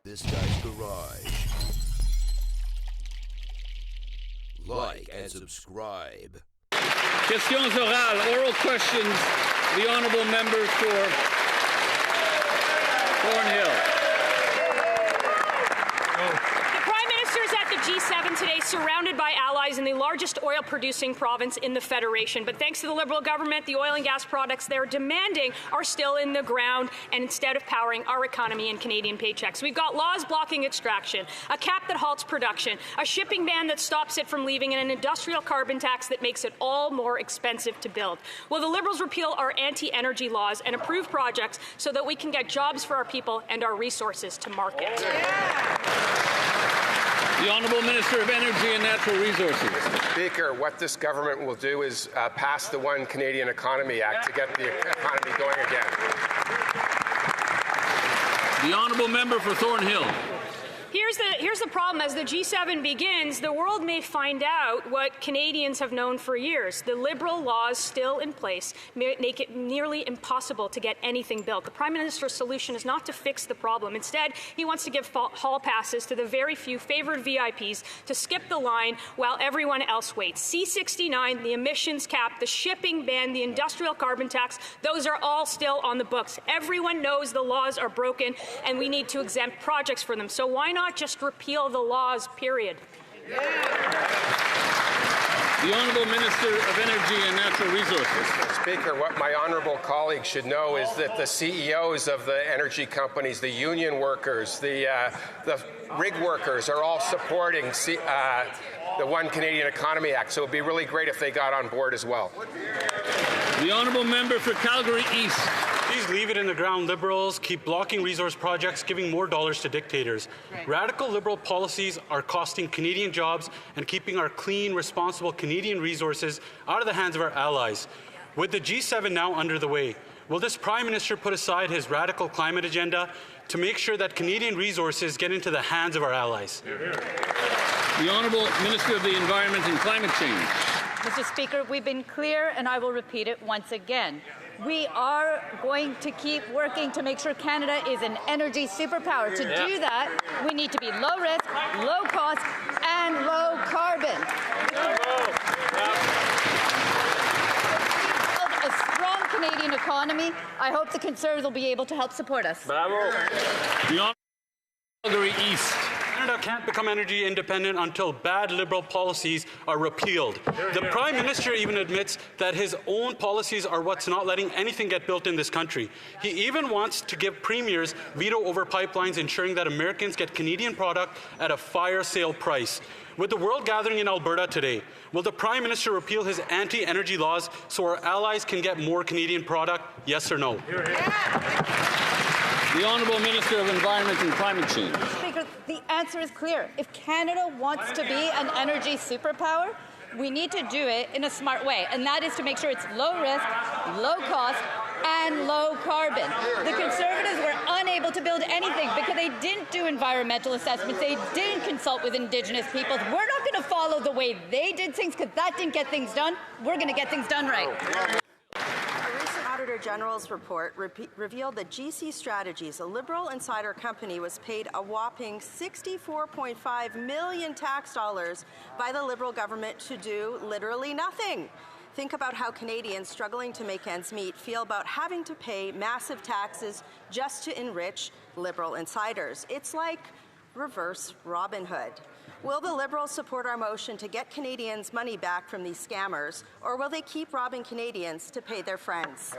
this guy's garage. Like and subscribe. Questions orales, oral questions. The honourable member for Thornhill. G7 today, surrounded by allies in the largest oil-producing province in the Federation. But thanks to the Liberal government, the oil and gas products they're demanding are still in the ground, and instead of powering our economy and Canadian paychecks. We've got laws blocking extraction, a cap that halts production, a shipping ban that stops it from leaving, and an industrial carbon tax that makes it all more expensive to build. Will the Liberals repeal our anti-energy laws and approve projects so that we can get jobs for our people and our resources to market? The Honourable Minister of Energy and Natural Resources. Speaker, what this government will do is pass the One Canadian Economy Act to get the economy going again. The Honourable Member for Thornhill. Here's the problem. As the G7 begins, the world may find out what Canadians have known for years. The Liberal laws still in place make it nearly impossible to get anything built. The Prime Minister's solution is not to fix the problem. Instead, he wants to give hall passes to the very few favoured VIPs to skip the line while everyone else waits. C-69, the emissions cap, the shipping ban, the industrial carbon tax, those are all still on the books. Everyone knows the laws are broken and we need to exempt projects for them. So why not just repeal the laws, period? The Honourable Minister of Energy and Natural Resources. Speaker, what my honourable colleagues should know is that the CEOs of the energy companies, the union workers, the rig workers are all supporting the One Canadian Economy Act, so it would be really great if they got on board as well. The Honourable Member for Calgary East. Please leave it in the ground, Liberals. Keep blocking resource projects, giving more dollars to dictators. Radical Liberal policies are costing Canadian jobs and keeping our clean, responsible Canadian resources out of the hands of our allies. With the G7 now under the way, will this Prime Minister put aside his radical climate agenda to make sure that Canadian resources get into the hands of our allies? The Honourable Minister of the Environment and Climate Change. Mr. Speaker, we've been clear, and I will repeat it once again. We are going to keep working to make sure Canada is an energy superpower. To do that, we need to be low risk, low cost, and low carbon. To build a strong Canadian economy, I hope the Conservatives will be able to help support us. Bravo. The Calgary East. Canada can't become energy independent until bad Liberal policies are repealed. The Prime Minister even admits that his own policies are what's not letting anything get built in this country. He even wants to give premiers veto over pipelines, ensuring that Americans get Canadian product at a fire sale price. With the world gathering in Alberta today, will the Prime Minister repeal his anti-energy laws so our allies can get more Canadian product? Yes or no? The Honourable Minister of Environment and Climate Change. Speaker, the answer is clear. If Canada wants to be an energy superpower, we need to do it in a smart way, and that is to make sure it's low risk, low cost, and low carbon. The Conservatives were unable to build anything because they didn't do environmental assessments, they didn't consult with Indigenous peoples. We're not going to follow the way they did things because that didn't get things done. We're going to get things done right. Auditor General's report revealed that GC Strategies, a Liberal insider company, was paid a whopping $64.5 million tax dollars by the Liberal government to do literally nothing. Think about how Canadians struggling to make ends meet feel about having to pay massive taxes just to enrich Liberal insiders. It's like reverse Robin Hood. Will the Liberals support our motion to get Canadians' money back from these scammers, or will they keep robbing Canadians to pay their friends?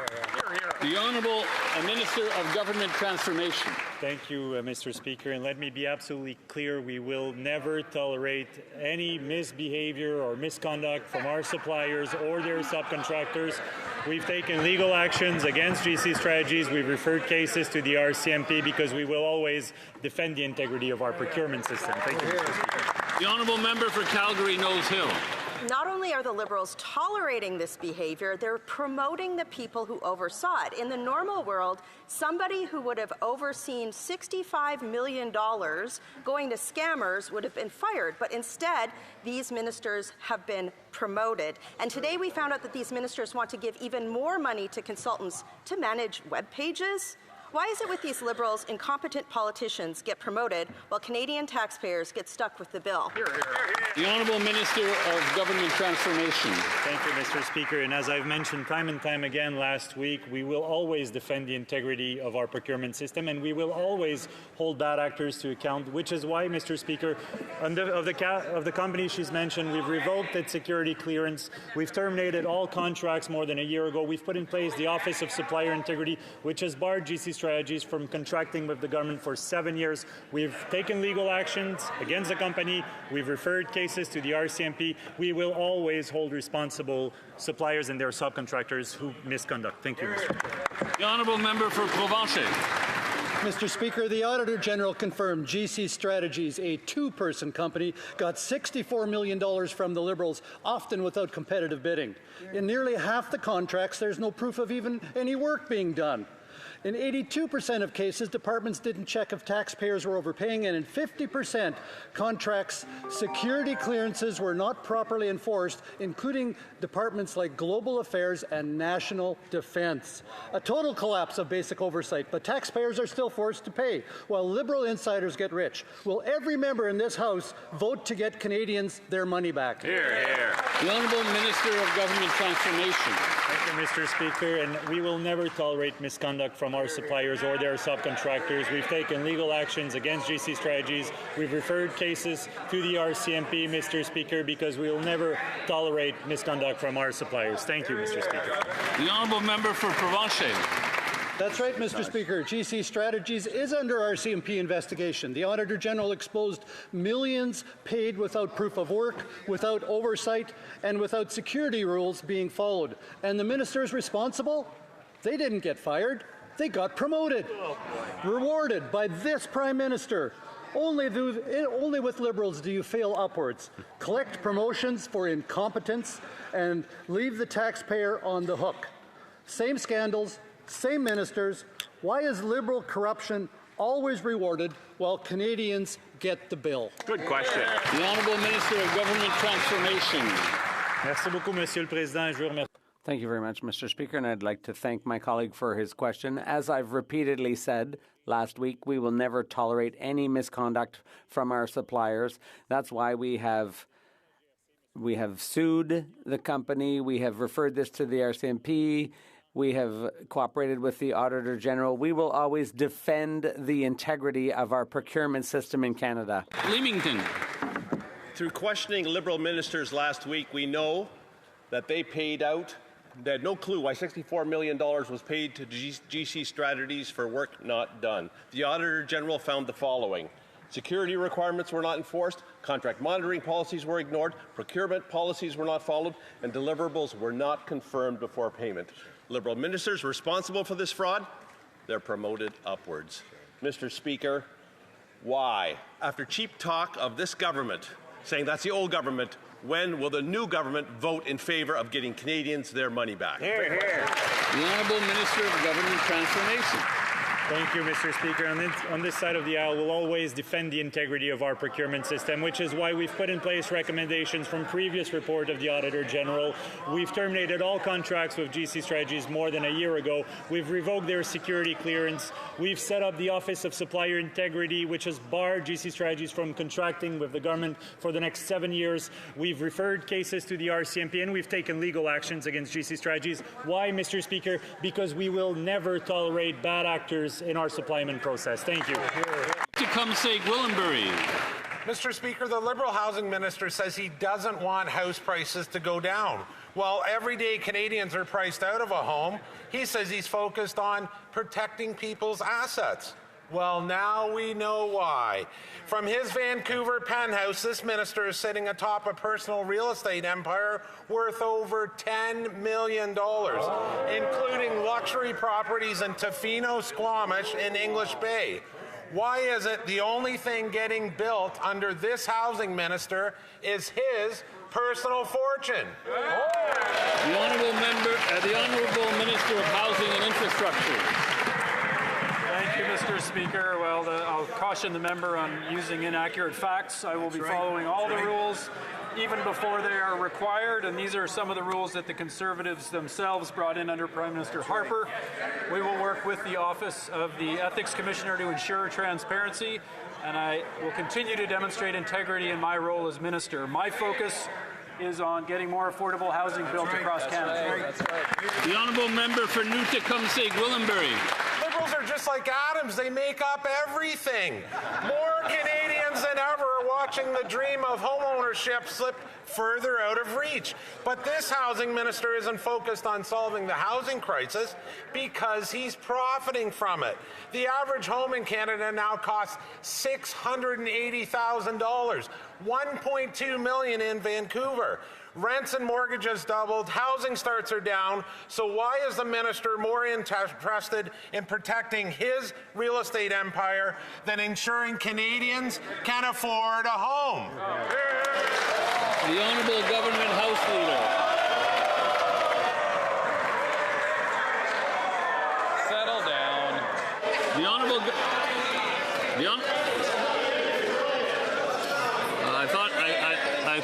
The Honourable Minister of Government Transformation. Thank you, Mr. Speaker. And let me be absolutely clear, we will never tolerate any misbehavior or misconduct from our suppliers or their subcontractors. We've taken legal actions against GC Strategies. We've referred cases to the RCMP because we will always defend the integrity of our procurement system. Thank you, Mr. Speaker. The Honourable Member for Calgary Nose Hill. Not only are the Liberals tolerating this behavior, they're promoting the people who oversaw it. In the normal world, somebody who would have overseen $65 million going to scammers would have been fired, but instead, these ministers have been promoted. And today we found out that these ministers want to give even more money to consultants to manage web pages. Why is it with these Liberals, incompetent politicians get promoted while Canadian taxpayers get stuck with the bill? The Honourable Minister of Government Transformation. Thank you, Mr. Speaker. And as I've mentioned time and time again last week, we will always defend the integrity of our procurement system, and we will always hold bad actors to account, which is why, Mr. Speaker, of the company she's mentioned, we've revoked its security clearance. We've terminated all contracts more than a year ago. We've put in place the Office of Supplier Integrity, which has barred GC Strategies from contracting with the government for 7 years. We've taken legal actions against the company. We've referred cases to the RCMP. We will always hold responsible suppliers and their subcontractors who misconduct. Thank you, Mr. Speaker. The Honourable Member for Provencher. Mr. Speaker, the Auditor General confirmed GC Strategies, a two-person company, got $64 million from the Liberals, often without competitive bidding. In nearly half the contracts, there's no proof of even any work being done. In 82% of cases, departments didn't check if taxpayers were overpaying, and in 50% contracts, security clearances were not properly enforced, including departments like Global Affairs and National Defence. A total collapse of basic oversight, but taxpayers are still forced to pay, while Liberal insiders get rich. Will every member in this House vote to get Canadians their money back? Hear, hear. The Honourable Minister of Government Transformation. Thank you, Mr. Speaker, and we will never tolerate misconduct from our suppliers or their subcontractors. We've taken legal actions against GC Strategies. We've referred cases to the RCMP, Mr. Speaker, because we will never tolerate misconduct from our suppliers. Thank you, Mr. Speaker. The Honourable Member for Provencher. That's right, Mr. Speaker. GC Strategies is under RCMP investigation. The Auditor General exposed millions paid without proof of work, without oversight, and without security rules being followed. And the ministers responsible? They didn't get fired. They got promoted, rewarded by this Prime Minister. Only with Liberals do you fail upwards. Collect promotions for incompetence and leave the taxpayer on the hook. Same scandals, same ministers. Why is Liberal corruption always rewarded while Canadians get the bill? Good question. The Honourable Minister of Government Transformation. Merci beaucoup, Monsieur le Président. Je vous remercie. Thank you very much, Mr. Speaker, and I'd like to thank my colleague for his question. As I've repeatedly said last week, we will never tolerate any misconduct from our suppliers. That's why we have sued the company. We have referred this to the RCMP. We have cooperated with the Auditor General. We will always defend the integrity of our procurement system in Canada. Leamington. Through questioning Liberal ministers last week, we know that they had no clue why $64 million was paid to GC Strategies for work not done. The Auditor General found the following. Security requirements were not enforced, contract monitoring policies were ignored, procurement policies were not followed, and deliverables were not confirmed before payment. Liberal ministers responsible for this fraud, they're promoted upwards. Mr. Speaker, why? After cheap talk of this government, saying that's the old government, when will the new government vote in favour of getting Canadians their money back? Hear, hear. The Honourable Minister of Government Transformation. Thank you, Mr. Speaker. On this side of the aisle, we'll always defend the integrity of our procurement system, which is why we've put in place recommendations from previous report of the Auditor General. We've terminated all contracts with GC Strategies more than a year ago. We've revoked their security clearance. We've set up the Office of Supplier Integrity, which has barred GC Strategies from contracting with the government for the next 7 years. We've referred cases to the RCMP, and we've taken legal actions against GC Strategies. Why, Mr. Speaker? Because we will never tolerate bad actors in our supplyment process. Thank you. Tecumseh Gwillimbury. Mr. Speaker, the Liberal Housing Minister says he doesn't want house prices to go down. While everyday Canadians are priced out of a home, he says he's focused on protecting people's assets. Well, now we know why. From his Vancouver penthouse, this minister is sitting atop a personal real estate empire worth over $10 million, including luxury properties in Tofino, Squamish, and English Bay. Why is it the only thing getting built under this housing minister is his personal fortune? The Honourable Minister of Housing and Infrastructure. Thank you, Mr. Mr. Speaker. Well, I'll caution the member on using inaccurate facts. I will be following all the rules, even before they are required, and these are some of the rules that the Conservatives themselves brought in under Prime Minister Harper. We will work with the Office of the Ethics Commissioner to ensure transparency, and I will continue to demonstrate integrity in my role as Minister. My focus is on getting more affordable housing built across Canada. The honourable member for Newt-Tecumseh-Gwillimbury. Liberals are just like Adams. They make up everything. More Canadians than ever are watching the dream of homeownership slip further out of reach. But this housing minister isn't focused on solving the housing crisis because he's profiting from it. The average home in Canada now costs $680,000, $1.2 million in Vancouver. Rents and mortgages doubled, housing starts are down, so why is the minister more interested in protecting his real estate empire than ensuring Canadians can afford a home? The Honourable Government House Leader. Settle down. The Honourable... I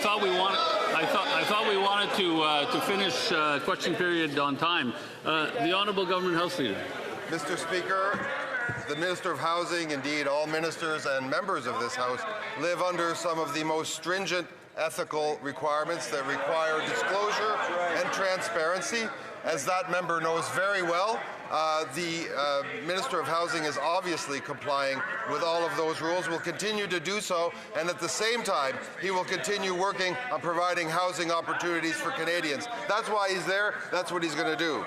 thought we wanted to finish question period on time. The Honourable Government House Leader. Mr. Speaker, the Minister of Housing, indeed all ministers and members of this House, live under some of the most stringent ethical requirements that require disclosure and transparency. As that member knows very well, the Minister of Housing is obviously complying with all of those rules, will continue to do so, and at the same time, he will continue working on providing housing opportunities for Canadians. That's why he's there. That's what he's going to do.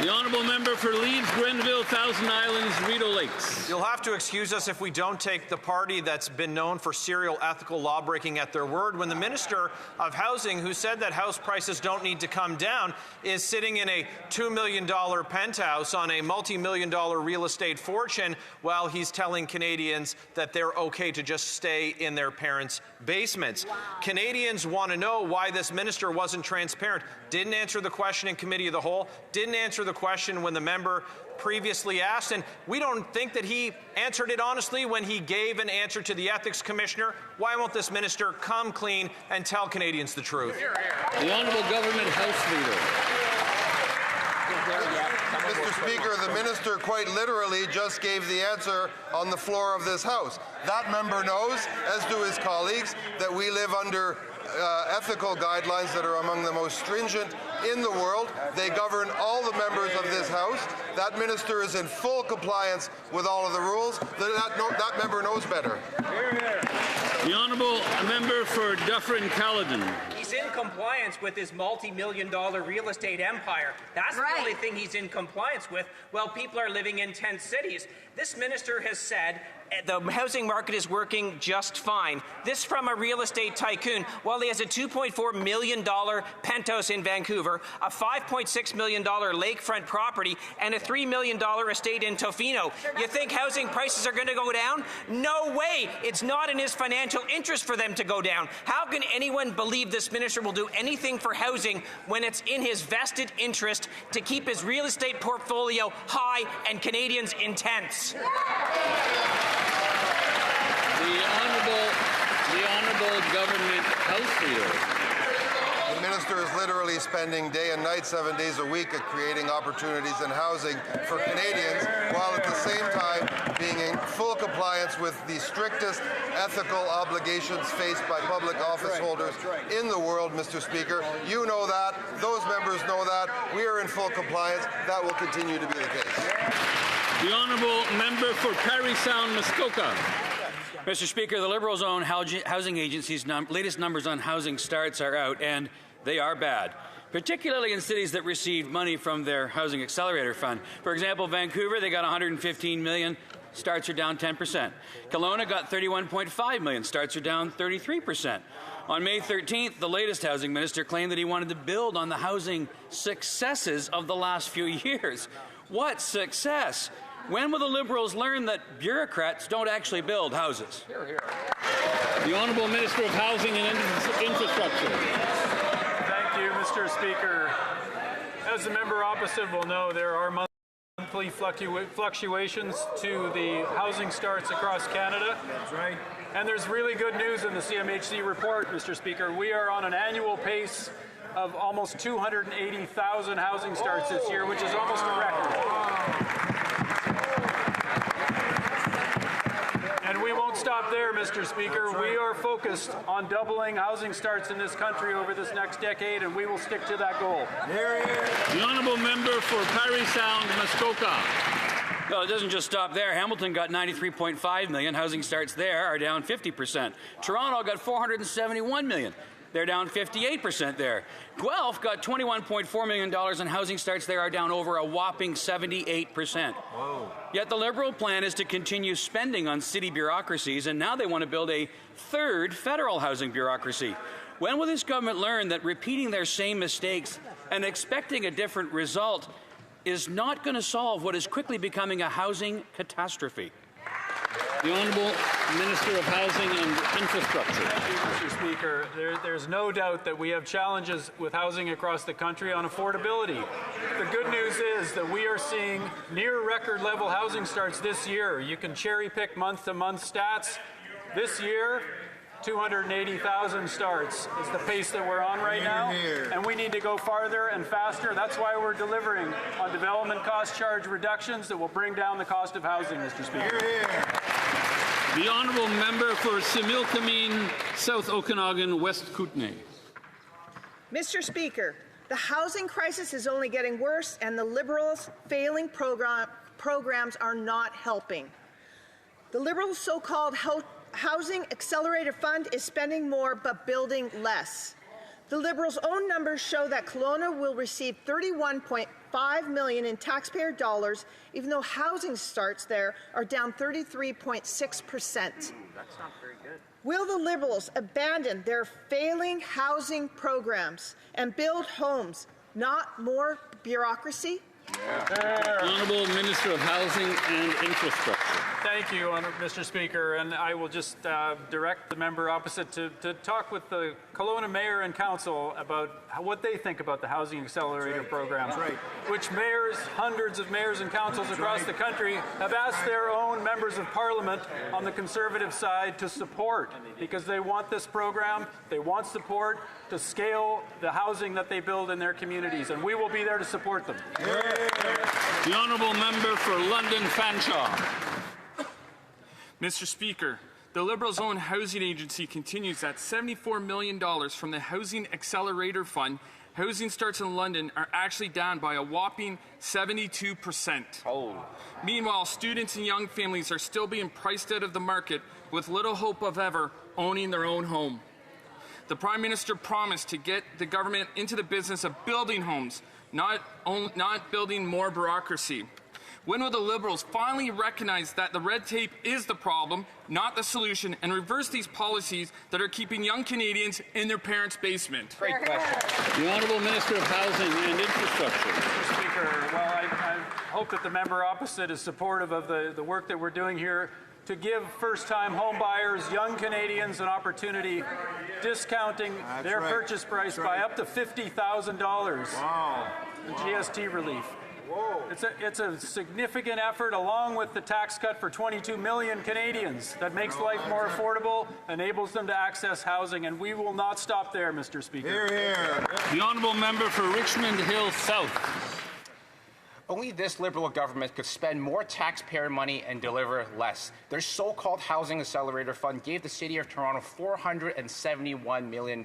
The honourable member for Leeds, Grenville, Thousand Islands, Rideau Lakes. You'll have to excuse us if we don't take the party that's been known for serial ethical lawbreaking at their word when the Minister of Housing, who said that house prices don't need to come down, is sitting in a $2 million penthouse on a multi-million-dollar real estate fortune while he's telling Canadians that they're okay to just stay in their parents' basements. Wow. Canadians want to know why this minister wasn't transparent, didn't answer the question in Committee of the Whole, didn't answer the question when the member previously asked, and we don't think that he answered it honestly when he gave an answer to the Ethics Commissioner. Why won't this minister come clean and tell Canadians the truth? The Honourable Government House Leader. Mr. Speaker, the minister quite literally just gave the answer on the floor of this House. That member knows, as do his colleagues, that we live under ethical guidelines that are among the most stringent in the world. They govern all the members of this House. That minister is in full compliance with all of the rules. That member knows better. The honourable member for Dufferin-Caledon. He's in compliance with his multi-million-dollar real estate empire. That's the only thing he's in compliance with while people are living in tent cities. This minister has said the housing market is working just fine. This from a real estate tycoon. While he has a $2.4 million penthouse in Vancouver, a $5.6 million lakefront property, and a $3 million estate in Tofino. You think housing prices are going to go down? No way. It's not in his financial interest for them to go down. How can anyone believe this minister will do anything for housing when it's in his vested interest to keep his real estate portfolio high and Canadians in tents? The Honourable Government House Leader. The minister is literally spending day and night, 7 days a week at creating opportunities in housing for Canadians, while at the same time being in full compliance with the strictest ethical obligations faced by public office holders in the world, Mr. Speaker. You know that. Those members know that. We are in full compliance. That will continue to be the case. The honourable member for Parry Sound, Muskoka. Mr. Speaker, the Liberals' own housing agency's latest numbers on housing starts are out, and they are bad, particularly in cities that received money from their Housing Accelerator Fund. For example, Vancouver, they got $115 million. Starts are down 10%. Kelowna got $31.5 million. Starts are down 33%. On May 13th, the latest housing minister claimed that he wanted to build on the housing successes of the last few years. What success? When will the Liberals learn that bureaucrats don't actually build houses? The Honourable Minister of Housing and Infrastructure. Thank you, Mr. Speaker. As the member opposite will know, there are months monthly fluctuations to the housing starts across Canada. That's right. And there's really good news in the CMHC report, Mr. Speaker. We are on an annual pace of almost 280,000 housing starts this year, which is almost a record. And we won't stop there, Mr. Speaker. We are focused on doubling housing starts in this country over this next decade, and we will stick to that goal. The honourable member for Parry Sound, Muskoka. Well, it doesn't just stop there. Hamilton got 93.5 million. Housing starts there are down 50%. Toronto got 471 million. They're down 58% there. Guelph got $21.4 million, and housing starts there are down over a whopping 78%. Whoa. Yet the Liberal plan is to continue spending on city bureaucracies, and now they want to build a third federal housing bureaucracy. When will this government learn that repeating their same mistakes and expecting a different result is not going to solve what is quickly becoming a housing catastrophe? The Honourable Minister of Housing and Infrastructure. Thank you, Mr. Speaker. There's no doubt that we have challenges with housing across the country on affordability. The good news is that we are seeing near record level housing starts this year. You can cherry pick month to month stats. This year, 280,000 starts is the pace that we're on right now, and we need to go farther and faster. That's why we're delivering on development cost charge reductions that will bring down the cost of housing, Mr. Speaker. The Honourable Member for Similkameen, South Okanagan, West Kootenay. Mr. Speaker, the housing crisis is only getting worse, and the Liberals' failing programs are not helping. The Liberals' so-called Housing Accelerator Fund is spending more but building less. The Liberals' own numbers show that Kelowna will receive $31.5 million in taxpayer dollars, even though housing starts there are down 33.6%. That's not very good. Will the Liberals abandon their failing housing programs and build homes, not more bureaucracy? Honourable Minister of Housing and Infrastructure. Thank you, Mr. Speaker, and I will just direct the member opposite to talk with the Kelowna Mayor and Council about what they think about the Housing Accelerator program, which mayors, hundreds of mayors and councils across the country have asked their own members of Parliament on the Conservative side to support, because they want this program, they want support to scale the housing that they build in their communities, and we will be there to support them. The Honourable Member for London Fanshawe. Mr. Speaker, the Liberals' own housing agency continues that $74 million from the Housing Accelerator Fund. Housing starts in London are actually down by a whopping 72%. Meanwhile, students and young families are still being priced out of the market with little hope of ever owning their own home. The Prime Minister promised to get the government into the business of building homes, not building more bureaucracy. When will the Liberals finally recognize that the red tape is the problem, not the solution, and reverse these policies that are keeping young Canadians in their parents' basement? Great question. The Honourable Minister of Housing and Infrastructure. Mr. Speaker, well, I hope that the member opposite is supportive of the work that we're doing here to give first-time home buyers, young Canadians, an opportunity, discounting their purchase price by up to $50,000. Wow. In GST relief. Whoa. It's a significant effort, along with the tax cut for 22 million Canadians that makes life more affordable, enables them to access housing, and we will not stop there, Mr. Speaker. Hear, hear. The Honourable Member for Richmond Hill South. Only this Liberal government could spend more taxpayer money and deliver less. Their so-called Housing Accelerator Fund gave the City of Toronto $471 million.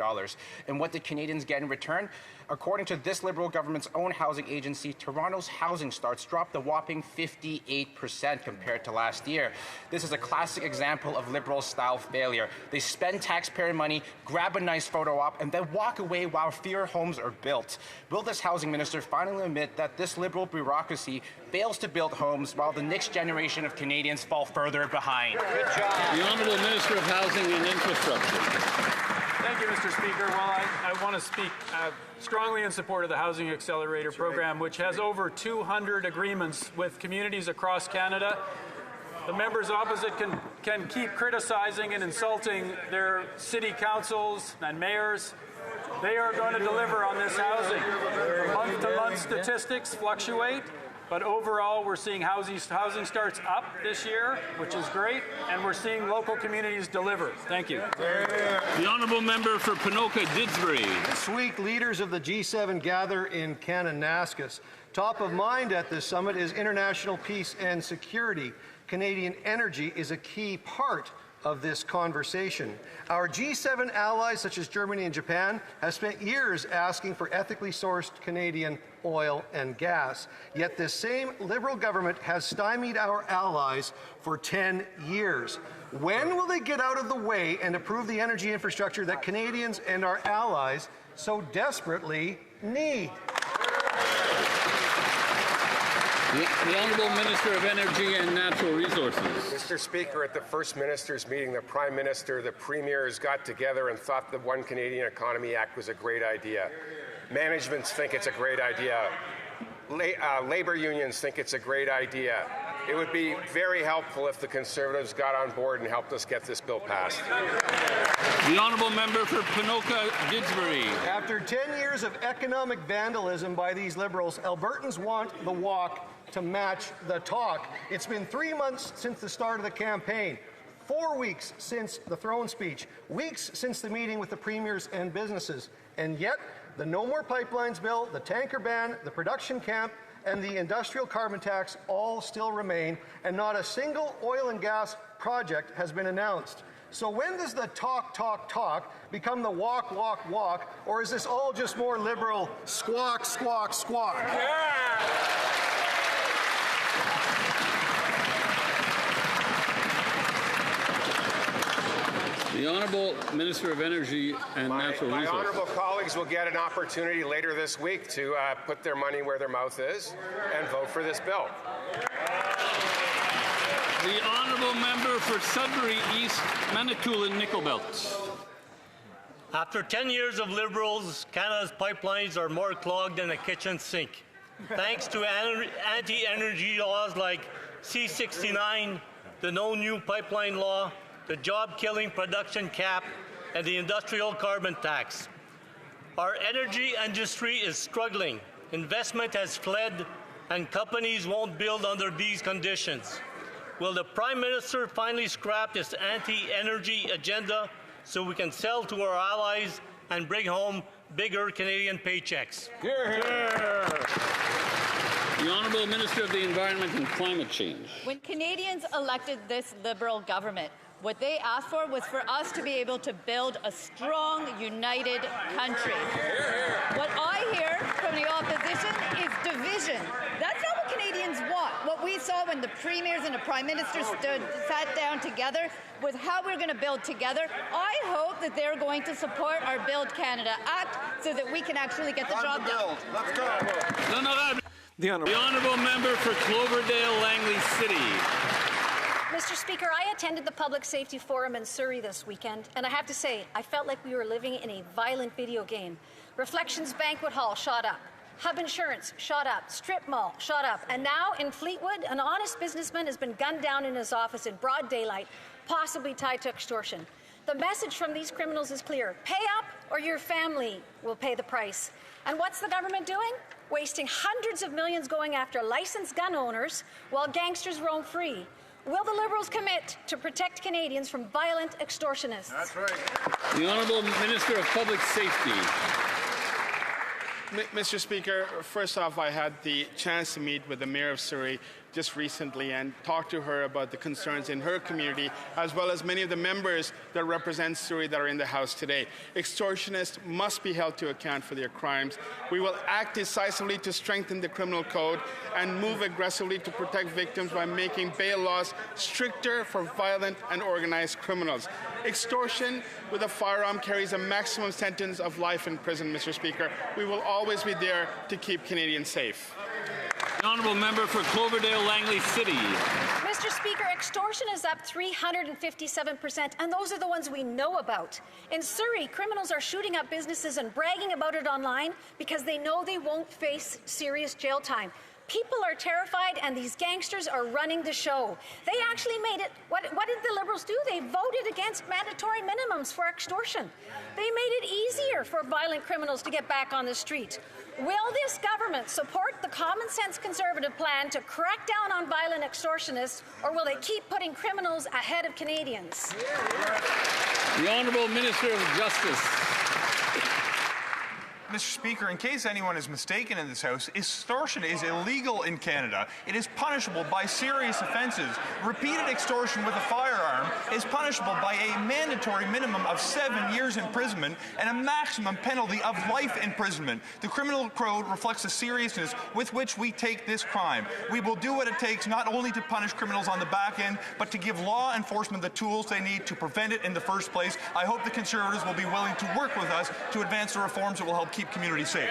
And what did Canadians get in return? According to this Liberal government's own housing agency, Toronto's housing starts dropped a whopping 58% compared to last year. This is a classic example of Liberal-style failure. They spend taxpayer money, grab a nice photo op, and then walk away while fewer homes are built. Will this housing minister finally admit that this Liberal bureaucracy fails to build homes while the next generation of Canadians fall further behind? Good job. The Honourable Minister of Housing and Infrastructure. Thank you, Mr. Speaker. Well, I want to speak strongly in support of the Housing Accelerator program, which has over 200 agreements with communities across Canada. The members opposite can keep criticizing and insulting their city councils and mayors. They are going to deliver on this housing. Month-to-month statistics fluctuate, But overall, we're seeing housing starts up this year, which is great, and we're seeing local communities deliver. Thank you. The honourable member for Ponoka Didsbury. This week, leaders of the G7 gather in Kananaskis. Top of mind at this summit is international peace and security. Canadian energy is a key part of this conversation. Our G7 allies, such as Germany and Japan, have spent years asking for ethically sourced Canadian oil and gas. Yet this same Liberal government has stymied our allies for 10 years. When will they get out of the way and approve the energy infrastructure that Canadians and our allies so desperately need? The Honourable Minister of Energy and Natural Resources. Mr. Speaker, at the first Ministers' meeting, the Prime Minister, the Premiers got together and thought the One Canadian Economy Act was a great idea. Managements think it's a great idea. Labour unions think it's a great idea. It would be very helpful if the Conservatives got on board and helped us get this bill passed. The Honourable Member for Ponoka Didsbury. After 10 years of economic vandalism by these Liberals, Albertans want the walk to match the talk. It's been 3 months since the start of the campaign, 4 weeks since the throne speech, weeks since the meeting with the premiers and businesses, and yet the No More Pipelines bill, the tanker ban, the production camp, and the industrial carbon tax all still remain, and not a single oil and gas project has been announced. So when does the talk become the walk, or is this all just more Liberal squawk? Yeah. The Honourable Minister of Energy and Natural Resources. My honourable colleagues will get an opportunity later this week to put their money where their mouth is and vote for this bill. The Honourable Member for Sudbury East, Manitoulin Nickel Belt. After 10 years of Liberals, Canada's pipelines are more clogged than a kitchen sink. Thanks to anti-energy laws like C-69, the No New Pipeline Law, the job-killing production cap, and the industrial carbon tax. Our energy industry is struggling. Investment has fled, and companies won't build under these conditions. Will the Prime Minister finally scrap this anti-energy agenda so we can sell to our allies and bring home bigger Canadian paychecks? The Honourable Minister of the Environment and Climate Change. When Canadians elected this Liberal government, what they asked for was for us to be able to build a strong, united country. What I hear from the opposition is division. That's not what Canadians want. What we saw when the premiers and the prime minister sat down together was how we're going to build together. I hope that they're going to support our Build Canada Act so that we can actually get the job done. Let's go. The Honourable Member for Cloverdale Langley City. Mr. Speaker, I attended the Public Safety Forum in Surrey this weekend, and I have to say, I felt like we were living in a violent video game. Reflections Banquet Hall shot up. Hub Insurance shot up. Strip Mall shot up. And now in Fleetwood, an honest businessman has been gunned down in his office in broad daylight, possibly tied to extortion. The message from these criminals is clear. Pay up or your family will pay the price. And what's the government doing? Wasting hundreds of millions going after licensed gun owners while gangsters roam free. Will the Liberals commit to protect Canadians from violent extortionists? That's right. The Honourable Minister of Public Safety. Mr. Speaker, first off, I had the chance to meet with the Mayor of Surrey just recently and talk to her about the concerns in her community, as well as many of the members that represent Surrey that are in the House today. Extortionists must be held to account for their crimes. We will act decisively to strengthen the criminal code and move aggressively to protect victims by making bail laws stricter for violent and organized criminals. Extortion with a firearm carries a maximum sentence of life in prison, Mr. Speaker. We will always be there to keep Canadians safe. The Honourable Member for Cloverdale Langley City. Mr. Speaker, extortion is up 357%, and those are the ones we know about. In Surrey, criminals are shooting up businesses and bragging about it online because they know they won't face serious jail time. People are terrified, and these gangsters are running the show. They actually made it. What did the Liberals do? They voted against mandatory minimums for extortion. They made it easier for violent criminals to get back on the street. Will this government support the common sense Conservative plan to crack down on violent extortionists, or will they keep putting criminals ahead of Canadians? The Honourable Minister of Justice. Mr. Speaker, in case anyone is mistaken in this House, extortion is illegal in Canada. It is punishable by serious offences. Repeated extortion with a firearm is punishable by a mandatory minimum of 7 years imprisonment and a maximum penalty of life imprisonment. The criminal code reflects the seriousness with which we take this crime. We will do what it takes not only to punish criminals on the back end, but to give law enforcement the tools they need to prevent it in the first place. I hope the Conservatives will be willing to work with us to advance the reforms that will help keep communities safe.